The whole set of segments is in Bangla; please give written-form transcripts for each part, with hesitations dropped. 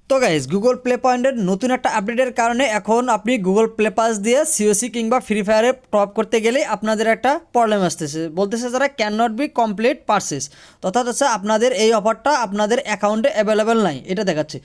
তো গাইজ গুগল প্লে পয়েন্টের নতুন একটা আপডেটের কারণে এখন আপনি গুগল প্লে পাস দিয়ে সিওসি কিংবা ফ্রি ফায়ারে টপ করতে গেলেই আপনাদের একটা প্রবলেম আসতেছে, বলতেছে যারা can not be complete purchase, অর্থাৎ হচ্ছে আপনাদের এই অফারটা আপনাদের অ্যাকাউন্টে অ্যাভেলেবেল নাই, এটা দেখাচ্ছে।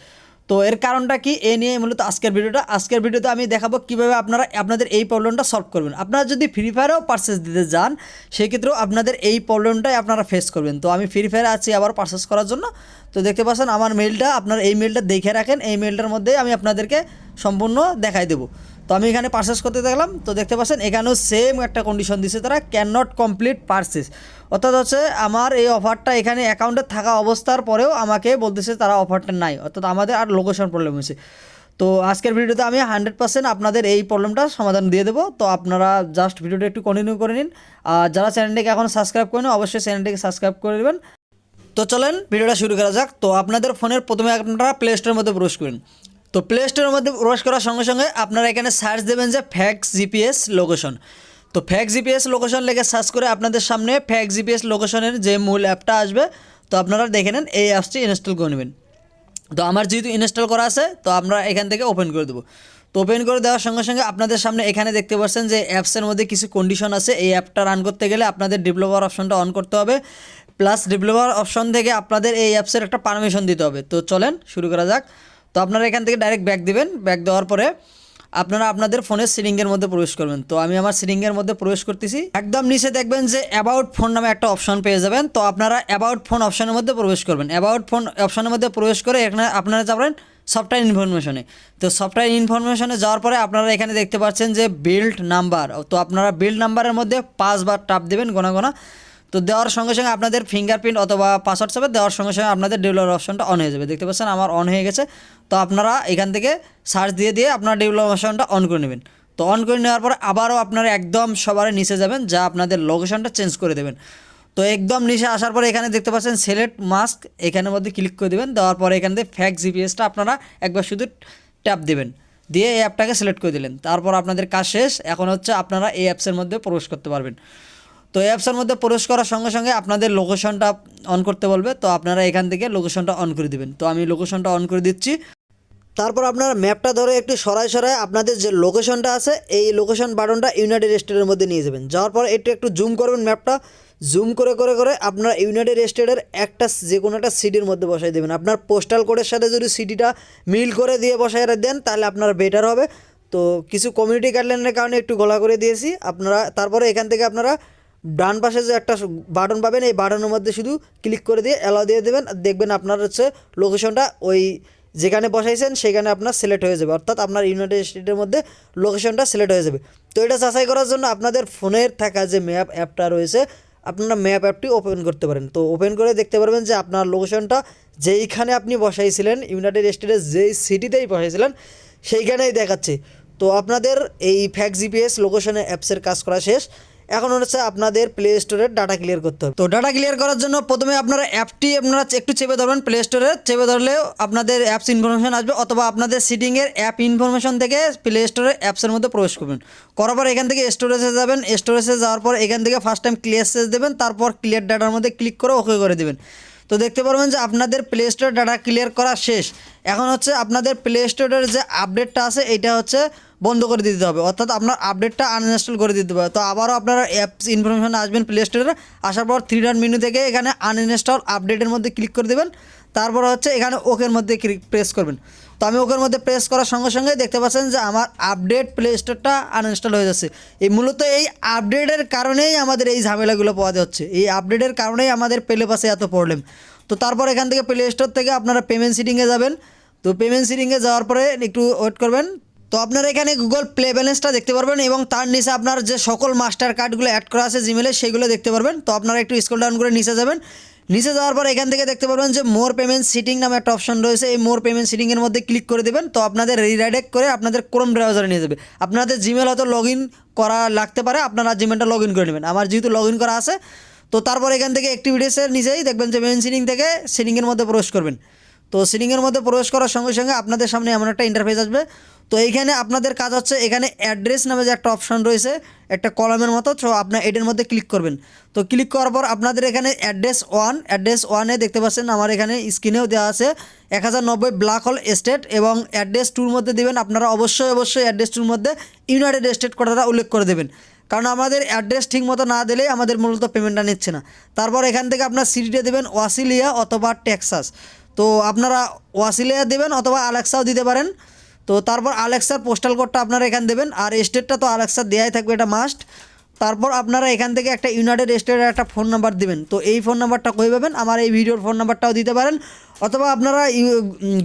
তো এর কারণটা কি, এ নিয়ে মূলত আজকের ভিডিওতে আমি দেখাবো কীভাবে আপনারা আপনাদের এই প্রবলেমটা সলভ করবেন। আপনারা যদি ফ্রি ফায়ারেও পারচেস দিতে যান সেক্ষেত্রেও আপনাদের এই প্রবলেমটাই আপনারা ফেস করবেন। তো আমি ফ্রি ফায়ারে আছি আবার পারচেস করার জন্য। তো দেখতে পাচ্ছেন আমার মেলটা, আপনারা এই মেলটা দেখে রাখেন, এই মেলটার মধ্যে আমি আপনাদেরকে সম্পূর্ণ দেখাই দেবো। তো আমি এখানে পারচেস করতে দেখলাম, তো দেখতে পাচ্ছেন এখানেও সেম একটা কন্ডিশন দিছে তারা, ক্যান নট কমপ্লিট পারচেস, অর্থাৎ হচ্ছে আমার এই অফারটা এখানে অ্যাকাউন্টে থাকা অবস্থার পরেও আমাকে বলতেছে তারা অফারটা নাই, অর্থাৎ আমাদের আর লোকেশন প্রবলেম হয়েছে। তো আজকের ভিডিওতে আমি 100% আপনাদের এই প্রবলেমটা সমাধান দিয়ে দেবো। তো আপনারা জাস্ট ভিডিওটা একটু কন্টিনিউ করে নিন, আর যারা চ্যানেলটিকে এখন সাবস্ক্রাইব করেন অবশ্যই চ্যানেলটিকে সাবস্ক্রাইব করে দেবেন। তো চলেন ভিডিওটা শুরু করা যাক। তো আপনাদের ফোনের প্রথমে আপনারা প্লে স্টোরের মধ্যে প্রবেশ করুন। তো প্লে স্টোরের মধ্যে প্রবেশ করার সঙ্গে সঙ্গে আপনারা এখানে সার্চ দেবেন যে ফ্যাক্স জিপিএস লোকেশন। তো ফ্যাক্স জিপিএস লোকেশন লেগে সার্চ করে আপনাদের সামনে ফ্যাক্স জিপিএস লোকেশনের যে মূল অ্যাপটা আসবে, তো আপনারা দেখে নেন এই অ্যাপসটি ইনস্টল করে নেবেন। তো আমার যেহেতু ইনস্টল করা আছে তো আমরা এখান থেকে ওপেন করে দেবো। তো ওপেন করে দেওয়ার সঙ্গে সঙ্গে আপনাদের সামনে এখানে দেখতে পাচ্ছেন যে অ্যাপসের মধ্যে কিছু কন্ডিশন আছে। এই অ্যাপটা রান করতে গেলে আপনাদের ডেভেলপার অপশনটা অন করতে হবে, প্লাস ডেভেলপার অপশন থেকে আপনাদের এই অ্যাপসের একটা পারমিশন দিতে হবে। তো চলেন শুরু করা যাক। তো আপনারা এখান থেকে ডাইরেক্ট ব্যাক দিবেন, ব্যাক দেওয়ার পরে আপনারা আপনাদের ফোনের সেটিংয়ের মধ্যে প্রবেশ করবেন। তো আমি আমার সেটিংয়ের মধ্যে প্রবেশ করতেছি, একদম নিচে দেখবেন যে অ্যাবাউট ফোন নামে একটা অপশন পেয়ে যাবেন। তো আপনারা অ্যাবাউট ফোন অপশনের মধ্যে প্রবেশ করবেন। অ্যাবাউট ফোন অপশনের মধ্যে প্রবেশ করে এখানে আপনারা যাবেন সফটওয়্যার ইনফরমেশনে। তো সফটওয়্যার ইনফরমেশনে যাওয়ার পরে আপনারা এখানে দেখতে পাচ্ছেন যে বিল্ড নাম্বার। তো আপনারা বিল্ড নাম্বারের মধ্যে 5 বার টাপ দেবেন গোনা গোনা। তো দেওয়ার সঙ্গে সঙ্গে আপনাদের ফিঙ্গারপ্রিন্ট অথবা পাসওয়ার্ড চাপে দেওয়ার সঙ্গে সঙ্গে আপনাদের ডেভেলপার অপশনটা অন হয়ে যাবে। দেখতে পাচ্ছেন আমার অন হয়ে গেছে। তো আপনারা এখান থেকে সার্চ দিয়ে দিয়ে আপনার ডেভেলপার অপশনটা অন করে নেবেন। তো অন করে নেওয়ার পরে আবারও আপনারা একদম সবার নিচে যাবেন, যা আপনাদের লোকেশনটা চেঞ্জ করে দেবেন। তো একদম নিচে আসার পরে এখানে দেখতে পাচ্ছেন সিলেক্ট মাস্ক, এখানের মধ্যে ক্লিক করে দেবেন। দেওয়ার পরে এখান থেকে ফ্যাক্স জিপিএসটা আপনারা একবার শুধু ট্যাপ দেবেন, দিয়ে এই অ্যাপটাকে সিলেক্ট করে দিলেন। তারপর আপনাদের কাজ শেষ। এখন হচ্ছে আপনারা এই অ্যাপসের মধ্যে প্রবেশ করতে পারবেন। তো অ্যাপসের মধ্যে প্রবেশ করার সঙ্গে সঙ্গে আপনাদের লোকেশনটা অন করতে বলবে। তো আপনারা এখান থেকে লোকেশনটা অন করে দিবেন। তো আমি লোকেশনটা অন করে দিচ্ছি। তারপর আপনারা ম্যাপটা ধরে একটু সরায় সরায় আপনাদের যে লোকেশনটা আছে এই লোকেশন বাটনটা ইউনাইটেড স্টেটের মধ্যে নিয়ে যাবেন। যাওয়ার পর একটু জুম করবেন, ম্যাপটা জুম করে করে করে আপনারা ইউনাইটেড স্টেটের একটা যে কোনো একটা সিটির মধ্যে বসাই দেবেন। আপনার পোস্টাল কোডের সাথে যদি সিটিটা মিল করে দিয়ে বসাই দেন তাহলে আপনার বেটার হবে। তো কিছু কমিউনিটি গাইডলাইনের কারণে একটু গলা করে দিয়েছি আপনারা। তারপরে এখান থেকে আপনারা ডান পাশে যে একটা বাটন পাবেন, এই বাটনের মধ্যে শুধু ক্লিক করে দিয়ে অ্যালাউ দিয়ে দেবেন। দেখবেন আপনার হচ্ছে লোকেশনটা ওই যেখানে বসাইছেন সেখানে আপনার সিলেক্ট হয়ে যাবে, অর্থাৎ আপনার ইউনাইটেড স্টেটের মধ্যে লোকেশনটা সিলেক্ট হয়ে যাবে। তো এটা যাচাই করার জন্য আপনাদের ফোনের থাকা যে ম্যাপ অ্যাপটা রয়েছে আপনারা ম্যাপ অ্যাপটি ওপেন করতে পারেন। তো ওপেন করে দেখতে পারবেন যে আপনার লোকেশনটা যেইখানে আপনি বসাইছিলেন ইউনাইটেড স্টেটের যেই সিটিতেই বসাইছিলেন সেইখানেই দেখাচ্ছে। তো আপনাদের এই ফ্যাক্স জিপিএস লোকেশনে অ্যাপসের কাজ করা শেষ। এখন হচ্ছে আপনাদের প্লে স্টোরের ডাটা ক্লিয়ার করতে হবে। তো ডাটা ক্লিয়ার করার জন্য প্রথমে আপনারা অ্যাপটি আপনারা একটু চেপে ধরবেন, প্লে স্টোরে চেপে ধরলেও আপনাদের অ্যাপস ইনফরমেশন আসবে, অথবা আপনাদের সিটিংয়ের অ্যাপ ইনফরমেশন থেকে প্লে স্টোরে অ্যাপসের মধ্যে প্রবেশ করবেন। করার পর এখান থেকে স্টোরেজে যাবেন, স্টোরেজে যাওয়ার পর এখান থেকে ফার্স্ট টাইম ক্লিয়ার সেস দেবেন, তারপর ক্লিয়ার ডাটার মধ্যে ক্লিক করে ওকে করে দেবেন। তো দেখতে পারবেন যে আপনাদের প্লে স্টোর ডাটা ক্লিয়ার করা শেষ। এখন হচ্ছে আপনাদের প্লে স্টোরের যে আপডেটটা আছে এইটা হচ্ছে বন্ধ করে দিতে হবে, অর্থাৎ আপনার আপডেটটা আনইনস্টল করে দিতে হবে। তো আবারও আপনারা অ্যাপস ইনফরমেশন আসবেন প্লে স্টোরে, আসার পর 3 ডট মেনু থেকে এখানে আনইনস্টল আপডেটের মধ্যে ক্লিক করে দেবেন। তারপর হচ্ছে এখানে ওকের মধ্যে প্রেস করবেন। তো আমি ওকের মধ্যে প্রেস করার সঙ্গে সঙ্গে দেখতে পাচ্ছেন যে আমার আপডেট প্লে স্টোরটা আনইনস্টল হয়ে যাচ্ছে। এই মূলত এই আপডেটের কারণেই আমাদের এই ঝামেলাগুলো পাওয়া যাচ্ছে, এই আপডেটের কারণেই আমাদের প্লে পাসে এত প্রবলেম। তো তারপর এখান থেকে প্লে স্টোর থেকে আপনারা পেমেন্ট সিটিংয়ে যাবেন। তো পেমেন্ট সিটিংয়ে যাওয়ার পরে একটু ওয়েট করবেন। তো আপনারা এখানে গুগল প্লে ব্যালেন্সটা দেখতে পারবেন এবং তার নিচে আপনার যে সকল মাস্টার কার্ডগুলো অ্যাড করা আছে জিমেলে সেগুলো দেখতে পারবেন। তো আপনারা একটু স্ক্রল ডাউন করে নিচে যাবেন। নিচে যাওয়ার পর এখান থেকে দেখতে পারবেন যে মোর পেমেন্ট সিটিং নামে একটা অপশন রয়েছে, এই মোর পেমেন্ট সিটিংয়ের মধ্যে ক্লিক করে দেবেন। তো আপনাদের রিডাইরেক্ট করে আপনাদের ক্রোম ব্রাউজারে নিয়ে যাবে। আপনাদের জিমেল হয়তো লগ ইন করা লাগতে পারে, আপনারা জিমেলটা লগ ইন করে নেবেন। আমার যেহেতু লগ ইন করা আছে, তো তারপর এখান থেকে অ্যাক্টিভিটিসের নিচেই দেখবেন যে মেন সিটিং থেকে সিটিংয়ের মধ্যে প্রবেশ করবেন। তো সেটিংয়ের মধ্যে প্রবেশ করার সঙ্গে সঙ্গে আপনাদের সামনে এমন একটা ইন্টারফেস আসবে। তো এইখানে আপনাদের কাজ হচ্ছে এখানে অ্যাড্রেস নামে যে একটা অপশান রয়েছে একটা কলামের মতো, তো আপনার এটার মধ্যে ক্লিক করবেন। তো ক্লিক করার পর আপনাদের এখানে অ্যাড্রেস ওয়ানে দেখতে পাচ্ছেন আমার এখানে স্ক্রিনেও দেওয়া আছে 1090 ব্ল্যাক হোল এস্টেট, এবং অ্যাড্রেস 2-র মধ্যে দেবেন আপনারা অবশ্যই অ্যাড্রেস 2-র মধ্যে ইউনাইটেড স্টেট কথাটা উল্লেখ করে দেবেন, কারণ আমাদের অ্যাড্রেস ঠিক মতো না দিলেই আমাদের মূলত পেমেন্টটা নিচ্ছে না। তারপর এখান থেকে আপনার সিটিটা দেবেন ওয়াসিলিয়া অথবা টেক্সাস, তো আপনারা ওয়াসিলিয়া দেবেন অথবা আলেক্সাও দিতে পারেন। তো তারপর আলেক্সার পোস্টাল কোডটা আপনারা এখানে দেবেন, আর স্টেটটা তো আলেক্সার দেওয়াই থাকবে, এটা মাস্ট। তারপর আপনারা এখান থেকে একটা ইউনাইটেড স্টেটের একটা ফোন নাম্বার দিবেন। তো এই ফোন নাম্বারটা কই পাবেন, আমার এই ভিডিওর ফোন নাম্বারটাও দিতে পারেন, অথবা আপনারা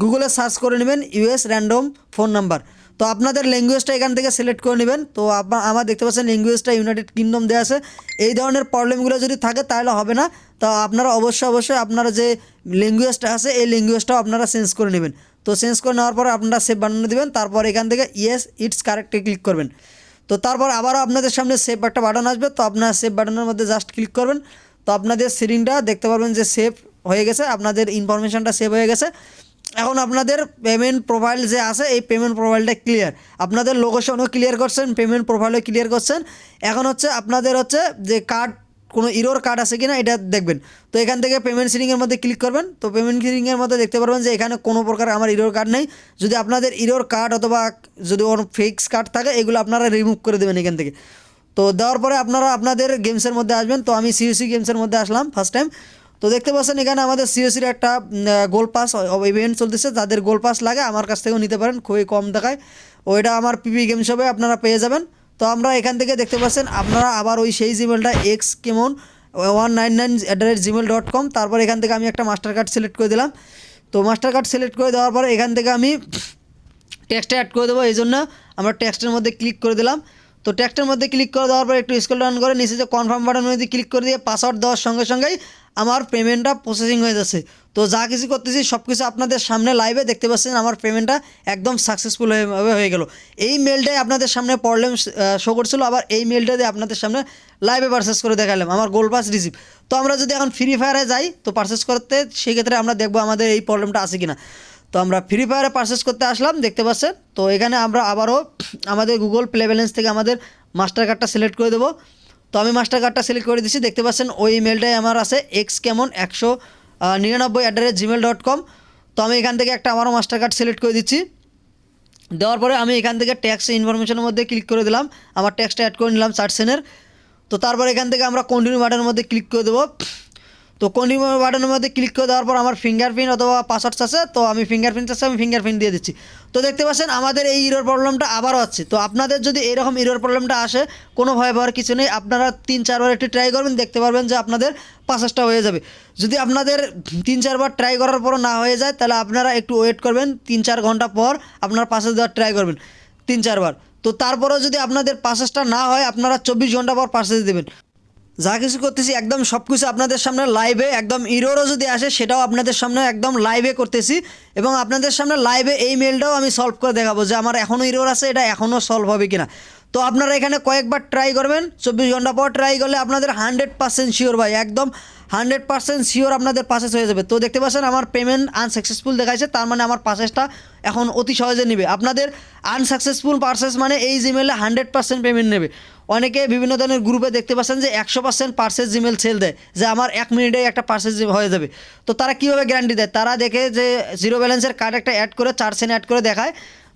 গুগলে সার্চ করে নেবেন ইউএস র্যান্ডম ফোন নাম্বার। তো আপনাদের ল্যাঙ্গুয়েজটা এখান থেকে সিলেক্ট করে নেবেন। তো আমার দেখতে পাচ্ছেন ল্যাঙ্গুয়েজটা ইউনাইটেড কিংডম দেওয়া আছে। এই ধরনের প্রবলেমগুলো যদি থাকে তাহলে হবে না, তো আপনারা অবশ্যই আপনারা যে ল্যাঙ্গুয়েজটা আছে এই ল্যাঙ্গুয়েজটাও আপনারা চেঞ্জ করে নেবেন। তো চেঞ্জ করে নেওয়ার পরে আপনারা সেভ বানানো দেবেন, তারপর এখান থেকে ইয়েস ইটস কারেক্টে ক্লিক করবেন। তো তারপর আবারও আপনাদের সামনে সেভ একটা বাটন আসবে, তো আপনার সেভ বাটনের মধ্যে জাস্ট ক্লিক করবেন। তো আপনাদের সেটিংটা দেখতে পারবেন যে সেভ হয়ে গেছে, আপনাদের ইনফরমেশনটা সেভ হয়ে গেছে। এখন আপনাদের পেমেন্ট প্রোফাইল যে আছে এই পেমেন্ট প্রোফাইলটা ক্লিয়ার, আপনাদের লোকেশনও ক্লিয়ার করছেন, পেমেন্ট প্রোফাইলও ক্লিয়ার করছেন। এখন হচ্ছে আপনাদের হচ্ছে যে কার্ড কোনো ইরোর কার্ড আছে কিনা এটা দেখবেন। তো এখান থেকে পেমেন্ট সেটিংয়ের মধ্যে ক্লিক করবেন। তো পেমেন্ট সেটিংয়ের মধ্যে দেখতে পারবেন যে এখানে কোনো প্রকার আমার ইরোর কার্ড নেই। যদি আপনাদের ইরোর কার্ড অথবা যদি কোনো ফিক্স কার্ড থাকে এগুলো আপনারা রিমুভ করে দেবেন এখান থেকে। তো দেওয়ার পরে আপনারা আপনাদের গেমসের মধ্যে আসবেন। তো আমি সিওসি গেমসের মধ্যে আসলাম ফার্স্ট টাইম। তো দেখতে পাচ্ছেন এখানে আমাদের সিওসির একটা গোল পাস ইভেন্ট চলতেছে, যাদের গোল পাস লাগে আমার কাছ থেকেও নিতে পারেন, খুবই কম টাকায়। ওইটা আমার পিপি গেম শপে আপনারা পেয়ে যাবেন। তো আমরা এখান থেকে দেখতে পাচ্ছেন আপনারা আবার ওই সেই জিমেলটা xkemon199@gmail.com, তারপর এখান থেকে আমি একটা মাস্টার কার্ড সিলেক্ট করে দিলাম। তো মাস্টার কার্ড সিলেক্ট করে দেওয়ার পরে এখান থেকে আমি টেক্সটে অ্যাড করে দেবো, এই জন্য আমরা টেক্সটের মধ্যে ক্লিক করে দিলাম। তো টেক্সটের মধ্যে ক্লিক করে দেওয়ার পর একটু স্ক্রল ডাউন করে নিচে যে কনফার্ম বাটনের মধ্যে ক্লিক করে দিয়ে পাসওয়ার্ড দেওয়ার সঙ্গে সঙ্গেই আমার পেমেন্টটা প্রসেসিং হয়ে যাচ্ছে। তো যা কিছু করতেছি সব কিছু আপনাদের সামনে লাইভে দেখতে পাচ্ছেন, আমার পেমেন্টটা একদম সাকসেসফুল হয়ে গেল। এই মেলটাই আপনাদের সামনে প্রবলেম শো করছিল, আবার এই মেলটা দিয়ে আপনাদের সামনে লাইভে পারচেস করে দেখালাম আমার গোল পাস রিসিভ। তো আমরা যদি এখন ফ্রি ফায়ারে যাই তো পারচেস করতে, সেক্ষেত্রে আমরা দেখবো আমাদের এই প্রবলেমটা আছে কিনা। তো আমরা ফ্রি ফায়ারে পারচেস করতে আসলাম দেখতে পাচ্ছেন। তো এখানে আমরা আবারও আমাদের গুগল প্লে ব্যালেন্স থেকে আমাদের মাস্টার কার্ডটা সিলেক্ট করে দেবো। তো আমি মাস্টার কার্ডটা সিলেক্ট করে দিচ্ছি, দেখতে পাচ্ছেন ওই ইমেলটাই আমার আছে xkemon199@gmail.com। তো আমি এখান থেকে একটা আমারও মাস্টার কার্ড সিলেক্ট করে দিচ্ছি। দেওয়ার পরে আমি এখান থেকে ট্যাক্স ইনফরমেশনের মধ্যে ক্লিক করে দিলাম, আমার ট্যাক্সটা অ্যাড করে নিলাম চার্টসেনের। তো তারপর এখান থেকে আমরা কন্টিনিউ বাটনের মধ্যে ক্লিক করে দেবো। তো কন্টিনিউ বাটনের মধ্যে ক্লিক করে দেওয়ার পর আমার ফিঙ্গারপ্রিন্ট অথবা পাসওয়ার্ড আছে, তো আমি ফিঙ্গারপ্রিন্ট দিয়ে দিচ্ছি। তো দেখতে পাচ্ছেন আমাদের এই ইরোর প্রবলেমটা আবারও আছে। তো আপনাদের যদি এরকম ইরোর প্রবলেমটা আসে কোনো ভয় পাওয়ার কিছু নেই, আপনারা 3-4 বার একটু ট্রাই করবেন, দেখতে পারবেন যে আপনাদের পাসওয়ার্ডটা হয়ে যাবে। যদি আপনাদের 3-4 বার ট্রাই করার পরও না হয়ে যায় তাহলে আপনারা একটু ওয়েট করবেন, 3-4 ঘন্টা পর আপনার পাসওয়ার্ড দেওয়ার ট্রাই করবেন 3-4 বার। তো তারপরেও যদি আপনাদের পাসওয়ার্ডটা না হয় আপনারা 24 ঘন্টা পর পাসওয়ার্ড দেবেন। যা কিছু করতেছি একদম সব কিছু আপনাদের সামনে লাইভে, একদম ইরোরও যদি আসে সেটাও আপনাদের সামনে একদম লাইভে করতেছি, এবং আপনাদের সামনে লাইভে এই মেলটাও আমি সলভ করে দেখাবো যে আমার এখনও ইরোর আছে, এটা এখনও সলভ হবে কিনা। তো আপনারা এখানে কয়েকবার ট্রাই করবেন, 24 ঘন্টা পর ট্রাই করলে আপনাদের 100% শিওর ভাই, একদম 100% শিওর আপনাদের পাসেস হয়ে যাবে। তো দেখতে পাচ্ছেন আমার পেমেন্ট আনসাকসেসফুল দেখাচ্ছে, তার মানে আমার পাসেসটা এখন অতি সহজে নেবে। আপনাদের আনসাকসেসফুল পার্সেস মানে এই জিমেলে 100% পেমেন্ট নেবে। অনেকে বিভিন্ন ধরনের গ্রুপে দেখতে পাচ্ছেন যে 100% পার্সেস জিমেল সেল দেয়, যে আমার 1 মিনিটেই একটা পার্সেস হয়ে যাবে। তো তারা কীভাবে গ্যারান্টি দেয়, তারা দেখে যে জিরো ব্যালেন্সের কার্ড একটা অ্যাড করে 4 সেন্ট অ্যাড করে দেখায়।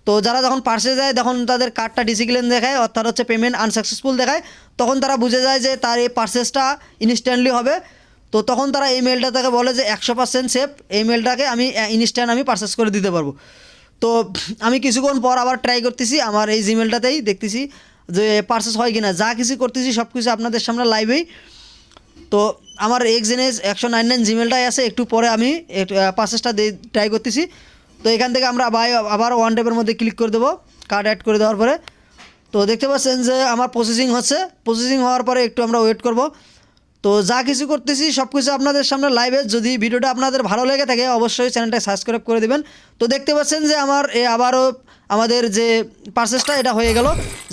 তো যারা যখন পার্সেস যায় তখন তাদের কার্ডটা ডিসিক্লেন দেখায়, অর্থাৎ হচ্ছে পেমেন্ট আনসাকসেসফুল দেখায়, তখন তারা বুঝে যায় যে তার এই পার্সেসটা ইনস্ট্যান্টলি হবে। তো তখন তারা এই মেলটা তাকে বলে যে 100% সেফ, এই মেলটাকে আমি ইনস্ট্যান্ট আমি পার্সেস করে দিতে পারবো। তো আমি কিছুক্ষণ পর আবার ট্রাই করতেছি, আমার এই জিমেলটাতেই দেখতেছি যে পার্সেস হয় কিনা। যা কিছু করতেছি সব কিছু আপনাদের সামনে লাইভেই। তো আমার এক্সএনএস 199 জিমেলটাই আছে, একটু পরে আমি পার্সেসটা ট্রাই করতেছি। তো এখান থেকে আমরা আবার ওয়ান ট্যাপের মধ্যে ক্লিক করে দেবো কার্ড অ্যাড করে দেওয়ার পরে। তো দেখতে পাচ্ছেন যে আমার প্রসেসিং হচ্ছে, প্রসেসিং হওয়ার পরে একটু আমরা ওয়েট করব। তো যা কিছু করতেছি সব কিছু আপনাদের সামনে লাইভে। যদি ভিডিওটা আপনাদের ভালো লেগে থাকে অবশ্যই চ্যানেলটা সাবস্ক্রাইব করে দেবেন। তো দেখতে পাচ্ছেন যে আমার আবারও আমাদের যে পার্সেসটা এটা হয়ে গেল।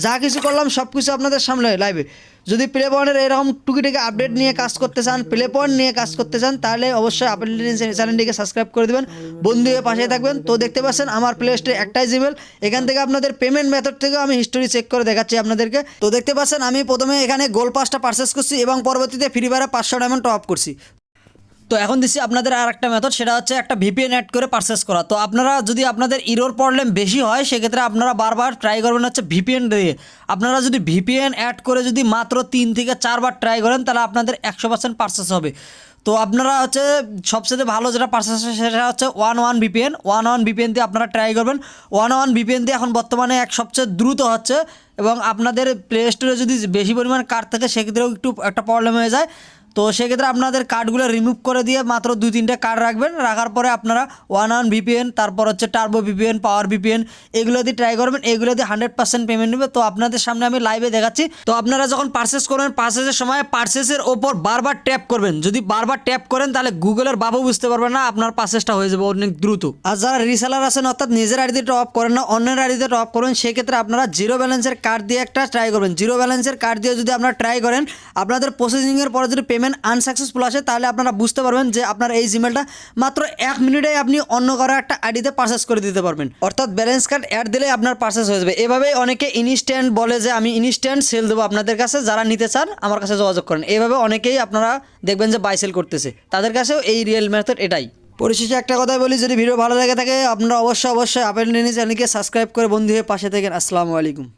যা কিছু করলাম সব কিছু আপনাদের সামনে লাইভে। যদি প্লে পয়েন্টের এরকম টুকিটাকি আপডেট নিয়ে কাজ করতে চান, প্লে পয়েন্ট নিয়ে কাজ করতে চান, তাহলে অবশ্যই আপেল চ্যানেলটিকে সাবস্ক্রাইব করে দেবেন, বন্ধু হয়ে পাশে থাকবেন। তো দেখতে পাচ্ছেন আমার প্লে স্টোরে একটাই জিমেল, এখান থেকে আপনাদের পেমেন্ট মেথড থেকেও আমি হিস্টোরি চেক করে দেখাচ্ছি আপনাদেরকে। তো দেখতে পাচ্ছেন আমি প্রথমে এখানে গোল্ড পাসটা পারচেস করছি এবং পরবর্তীতে ফ্রি ফায়ারে 500 ডায়মন্ড টপ আপ করছি। তো এখন দিচ্ছি আপনাদের আর একটা মেথড, সেটা হচ্ছে একটা ভিপিএন অ্যাড করে পারচেস করা। তো আপনারা যদি আপনাদের ইরোর প্রবলেম বেশি হয় সেক্ষেত্রে আপনারা বারবার ট্রাই করবেন হচ্ছে ভিপিএন দিয়ে। আপনারা যদি ভিপিএন অ্যাড করে যদি মাত্র 3 থেকে 4 বার ট্রাই করেন তাহলে আপনাদের 100% পারচেস হবে। তো আপনারা হচ্ছে সবচেয়ে ভালো যেটা পারচেস সেটা হচ্ছে 11 ভিপিএন। 11 ভিপিএন দিয়ে আপনারা ট্রাই করবেন। 11 ভিপিএন দিয়ে এখন বর্তমানে সবচেয়ে দ্রুত হচ্ছে, এবং আপনাদের প্লে স্টোরে যদি বেশি পরিমাণ কার্ড থাকে সেক্ষেত্রেও একটু একটা প্রবলেম হয়ে যায়। তো সেক্ষেত্রে আপনাদের কার্ডগুলো রিমুভ করে দিয়ে মাত্র 2-3টে কার্ড রাখবেন, রাখার পরে আপনারা 11 ভিপিএন, তারপর হচ্ছে টার্বো ভিপিএন, পাওয়ার ভিপিএন, এগুলো দিয়ে ট্রাই করবেন। এগুলো দিয়ে 100% পেমেন্ট নেবে। তো আপনাদের সামনে আমি লাইভে দেখাচ্ছি। তো আপনারা যখন পারচেস করবেন, পারচেসের সময় পারচেসের ওপর বারবার ট্যাপ করবেন। যদি বারবার ট্যাপ করেন তাহলে গুগলের বাবু বুঝতে পারবেন না, আপনার পারচেসটা হয়ে যাবে অনেক দ্রুত। আর যারা রিসেলার আছেন, অর্থাৎ নিজের আইডিতে টপ করেন না, অন্যের আইডিতে টপ করবেন, সেক্ষেত্রে আপনারা জিরো ব্যালেন্সের কার্ড দিয়ে একটা ট্রাই করবেন। জিরো ব্যালেন্সের কার্ড দিয়ে যদি আপনারা ট্রাই করেন, আপনাদের প্রসেসিংয়ের পরে যদি পেমেন্ট আনসাকসেসফুল আসে তাহলে আপনারা বুঝতে পারবেন যে আপনার এই জিমেলটা মাত্র 1 মিনিটেই আপনি অন্য কারো একটা আইডিতে পারচেস করে দিতে পারবেন। অর্থাৎ ব্যালেন্স কার্ড অ্যাড দিলে আপনার পারচেস হয়ে যাবে। এভাবেই অনেকে ইনস্ট্যান্ট বলে যে আমি ইনস্ট্যান্ট সেল দেবো আপনাদের কাছে, যারা নিতে চান আমার কাছে যোগাযোগ করেন। এভাবে অনেকেই আপনারা দেখবেন যে বাই সেল করতেছে, তাদের কাছেও এই রিয়েল মেথড এটাই। পরিশেষে একটা কথাই বলি, যদি ভিডিও ভালো লেগে থাকে আপনারা অবশ্যই আপেল টেনিস চ্যানেলকে সাবস্ক্রাইব করে বন্ধু হয়ে পাশে থাকেন। আসসালামু আলাইকুম।